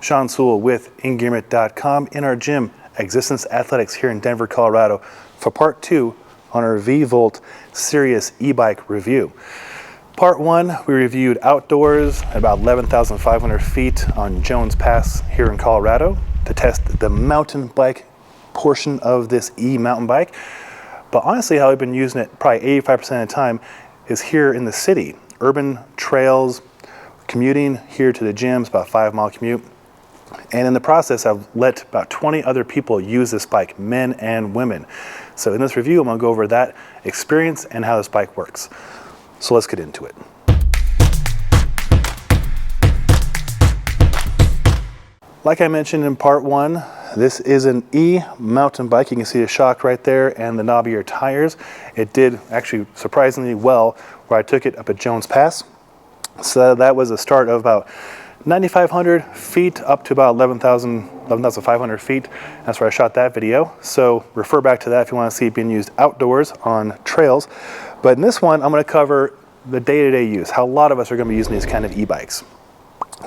Sean Sewell with Engearment.com in our gym, Existence Athletics here in Denver, Colorado, for part 2 on our Vvolt Sirius E-bike review. Part 1, we reviewed outdoors at about 11,500 feet on Jones Pass here in Colorado to test the mountain bike portion of this e-mountain bike. But honestly, how I've been using it probably 85% of the time is here in the city. Urban trails, commuting here to the gyms, about a 5-mile commute. And in the process, I've let about 20 other people use this bike, men and women. So in this review, I'm gonna go over that experience and how this bike works. So let's get into it. Like I mentioned in part 1, this is an e-mountain bike. You can see the shock right there and the knobbier tires. It did actually surprisingly well where I took it up at Jones Pass. So that was a start of about 9,500 feet up to about 11,500 feet. That's where I shot that video. So refer back to that if you want to see it being used outdoors on trails. But in this one, I'm going to cover the day-to-day use, how a lot of us are going to be using these kind of e-bikes.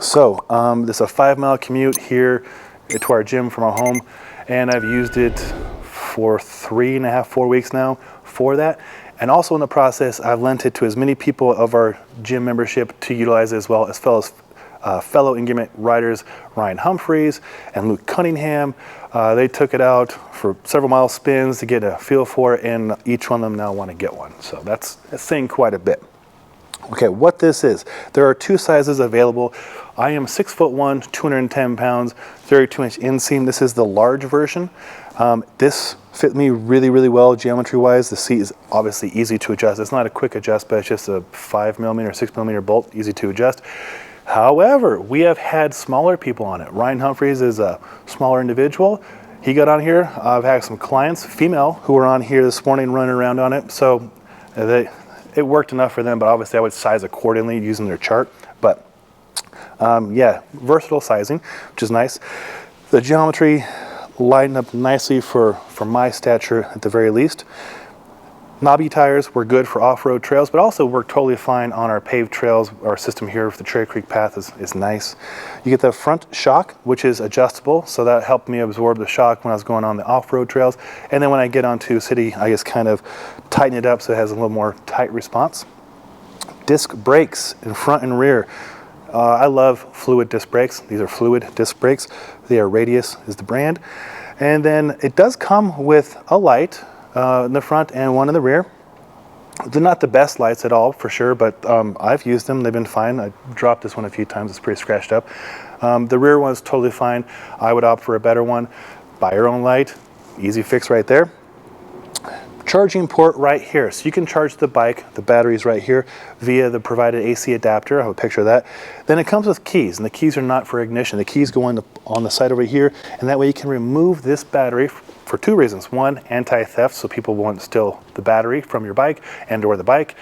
So this is a 5-mile commute here to our gym from our home, and I've used it for 3.5, 4 weeks now for that. And also in the process, I've lent it to as many people of our gym membership to utilize it as well as fellow Engearment riders, Ryan Humphreys and Luke Cunningham. They took it out for several mile spins to get a feel for it, and each one of them now want to get one. So that's saying quite a bit. Okay, what this is, there are 2 sizes available. I am 6'1", 210 pounds, 32-inch inseam. This is the large version. This fit me really, really well geometry-wise. The seat is obviously easy to adjust. It's not a quick adjust, but it's just a 5mm, 6mm bolt, easy to adjust. However, we have had smaller people on it. Ryan Humphreys is a smaller individual. He got on here. I've had some clients, female, who were on here this morning running around on it. So it worked enough for them, but obviously I would size accordingly using their chart. But yeah, versatile sizing, which is nice. The geometry lined up nicely for my stature at the very least. Knobby tires were good for off-road trails, but also work totally fine on our paved trails. Our system here with the Cherry Creek path is nice. You get the front shock, which is adjustable, so that helped me absorb the shock when I was going on the off-road trails. And then when I get onto city, I just kind of tighten it up so it has a little more tight response. Disc brakes in front and rear. I love fluid disc brakes. These are fluid disc brakes. They are Radius is the brand. And then it does come with a light in the front and one in the rear. They're not the best lights at all, for sure, but I've used them. They've been fine. I dropped this one a few times. It's pretty scratched up. The rear one is totally fine. I would opt for a better one. Buy your own light. Easy fix right there. Charging port right here. So you can charge the bike, the batteries right here, via the provided AC adapter. I have a picture of that. Then it comes with keys, and the keys are not for ignition. The keys go on the side over here, and that way you can remove this battery for 2 reasons. 1, anti-theft, so people won't steal the battery from your bike and or the bike.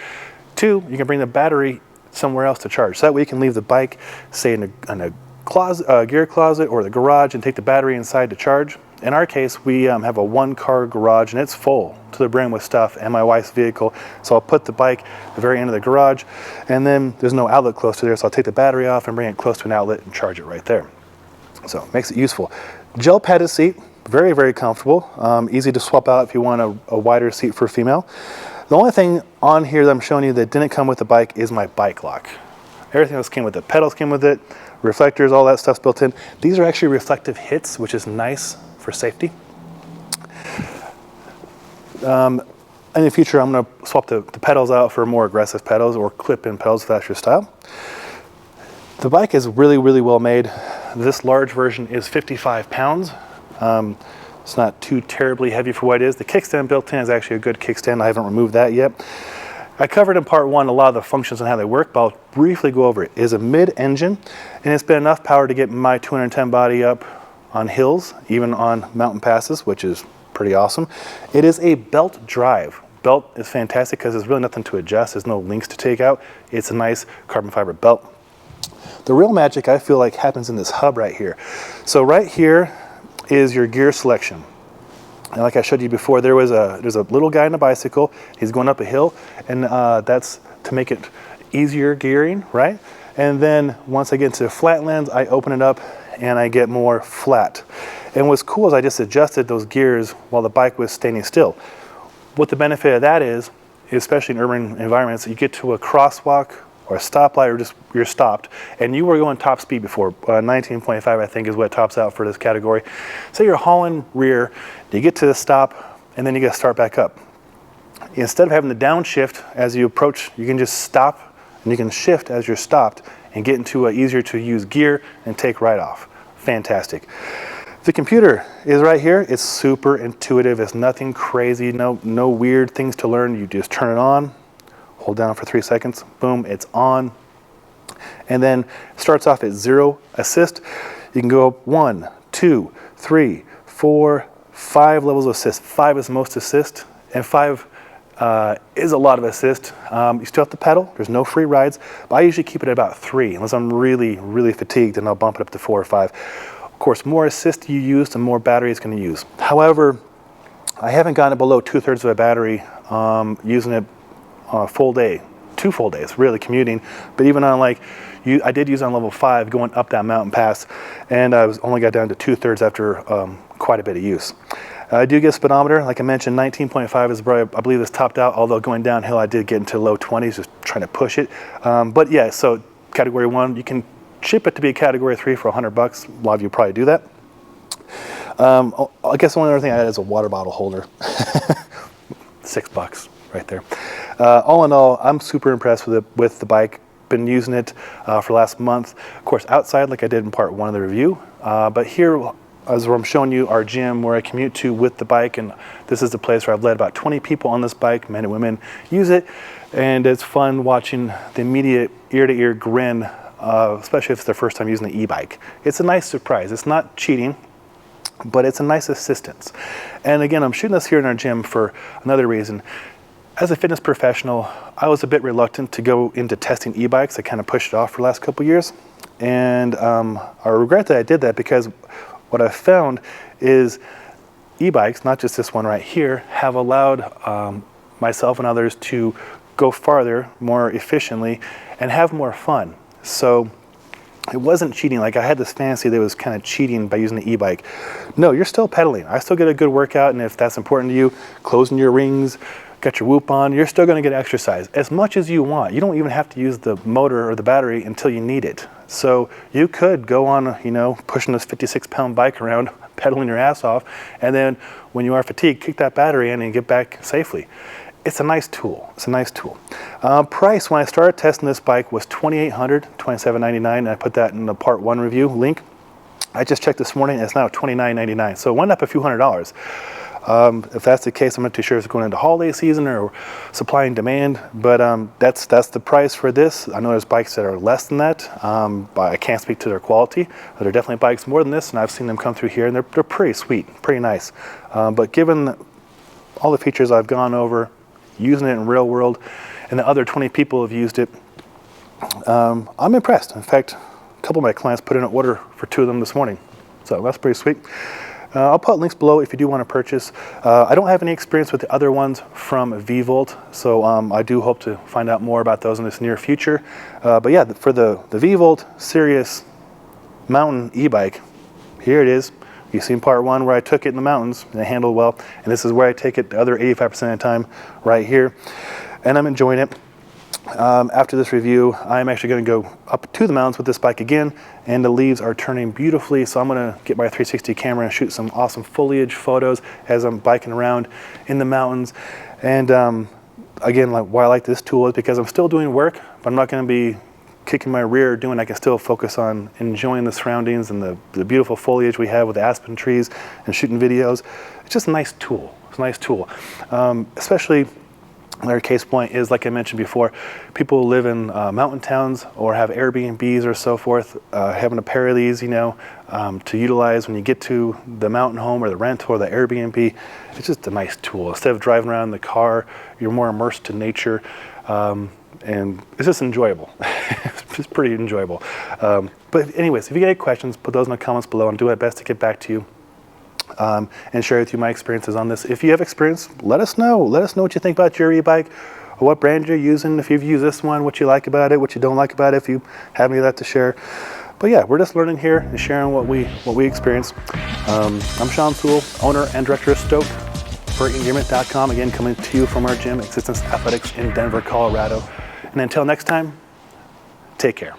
2, you can bring the battery somewhere else to charge. So that way you can leave the bike, say in a closet, gear closet or the garage, and take the battery inside to charge. In our case, we have a 1-car garage, and it's full to the brim with stuff and my wife's vehicle. So I'll put the bike at the very end of the garage, and then there's no outlet close to there, so I'll take the battery off and bring it close to an outlet and charge it right there. So it makes it useful. Gel padded seat, very, very comfortable. Easy to swap out if you want a wider seat for female. The only thing on here that I'm showing you that didn't come with the bike is my bike lock. Everything else came with it. Pedals came with it, reflectors, all that stuff's built in. These are actually reflective hits, which is nice for safety. In the future, I'm going to swap the pedals out for more aggressive pedals or clip-in pedals if that's your style. The bike is really, really well made. This large version is 55 pounds. It's not too terribly heavy for what it is. The kickstand built in is actually a good kickstand. I haven't removed that yet. I covered in part 1 a lot of the functions and how they work, but I'll briefly go over it. It is a mid-engine, and it's been enough power to get my 210 body up on hills, even on mountain passes, which is pretty awesome. It is a belt drive. Belt is fantastic because there's really nothing to adjust. There's no links to take out. It's a nice carbon fiber belt. The real magic, I feel like, happens in this hub right here. So right here is your gear selection. And like I showed you before, there's a little guy on a bicycle. He's going up a hill, and that's to make it easier gearing, right? And then once I get into flatlands, I open it up and I get more flat. And what's cool is I just adjusted those gears while the bike was standing still. What the benefit of that is, especially in urban environments, you get to a crosswalk or a stoplight, or just you're stopped, and you were going top speed before, 19.5 I think is what tops out for this category. So you're hauling rear, you get to the stop, and then you got to start back up. Instead of having to downshift as you approach, you can just stop, and you can shift as you're stopped and get into an easier to use gear and take right off. Fantastic. The computer is right here. It's super intuitive. It's nothing crazy, no weird things to learn. You just turn it on, hold down for 3 seconds, boom, it's on. And then it starts off at 0 assist. You can go up 1, 2, 3, 4, 5 levels of assist. 5 is most assist, and 5 is a lot of assist. You still have to pedal. There's no free rides, but I usually keep it at about 3, unless I'm really, really fatigued, and I'll bump it up to 4 or 5. Of course, more assist you use, the more battery it's going to use. However, I haven't gotten it below 2/3 of a battery using it a full day, 2 full days, really commuting. But even on I did use it on level 5 going up that mountain pass, and I only got down to 2/3 after quite a bit of use. I do get a speedometer, like I mentioned, 19.5 is where I believe it's topped out, although going downhill I did get into low 20s, just trying to push it. But yeah, so category 1, you can ship it to be a category 3 for $100. A lot of you probably do that. I guess the only other thing I add is a water bottle holder. $6 right there. All in all, I'm super impressed with the bike. Been using it for the last month. Of course, outside like I did in part 1 of the review, but here as I'm showing you our gym where I commute to with the bike, and this is the place where I've led about 20 people on this bike, men and women, use it, and it's fun watching the immediate ear-to-ear grin, especially if it's their first time using the e-bike. It's a nice surprise. It's not cheating, but it's a nice assistance. And again, I'm shooting this here in our gym for another reason. As a fitness professional, I was a bit reluctant to go into testing e-bikes. I kind of pushed it off for the last couple years, and I regret that I did that, because what I've found is e-bikes, not just this one right here, have allowed myself and others to go farther more efficiently and have more fun. So it wasn't cheating. Like I had this fantasy that it was kind of cheating by using the e-bike. No, you're still pedaling. I still get a good workout, and if that's important to you, closing your rings, got your whoop on, you're still going to get exercise as much as you want. You don't even have to use the motor or the battery until you need it. So you could go on, pushing this 56-pound bike around, pedaling your ass off, and then when you are fatigued, kick that battery in and get back safely. It's a nice tool. It's a nice tool. Price, when I started testing this bike, was $2,800, $2,799. I put that in the part 1 review link. I just checked this morning, and it's now $29.99. So it went up a few $100s. If that's the case, I'm not too sure if it's going into holiday season or supply and demand, but that's the price for this. I know there's bikes that are less than that, but I can't speak to their quality. There are definitely bikes more than this, and I've seen them come through here, and they're pretty sweet, pretty nice. But given all the features I've gone over, using it in real world, and the other 20 people have used it, I'm impressed. In fact, a couple of my clients put in an order for 2 of them this morning, so that's pretty sweet. I'll put links below if you do want to purchase. I don't have any experience with the other ones from Vvolt, so I do hope to find out more about those in this near future. But yeah, for the Vvolt Sirius mountain e-bike, here it is. You've seen part 1 where I took it in the mountains and it handled well, and this is where I take it the other 85% of the time, right here, and I'm enjoying it. After this review, I'm actually going to go up to the mountains with this bike again, and the leaves are turning beautifully, so I'm going to get my 360 camera and shoot some awesome foliage photos as I'm biking around in the mountains. And again, why I like this tool is because I'm still doing work, but I'm not going to be kicking my rear doing. I can still focus on enjoying the surroundings and the beautiful foliage we have with the aspen trees and shooting videos. It's just a nice tool. It's a nice tool, especially. Another case point is, like I mentioned before, people who live in mountain towns or have Airbnbs or so forth, having a pair of these, to utilize when you get to the mountain home or the rental or the Airbnb. It's just a nice tool. Instead of driving around in the car, you're more immersed in nature, and it's just enjoyable. It's just pretty enjoyable. But anyways, if you get any questions, put those in the comments below, and do my best to get back to you. And share with you my experiences on this. If you have experience, let us know. Let us know what you think about your e-bike, or what brand you're using. If you've used this one, what you like about it, what you don't like about it, if you have any of that to share. But yeah, we're just learning here and sharing what we experienced. I'm Sean Sewell, owner and director of Stoke for Engearment.com. Again, coming to you from our gym, Existence Athletics in Denver, Colorado. And until next time, take care.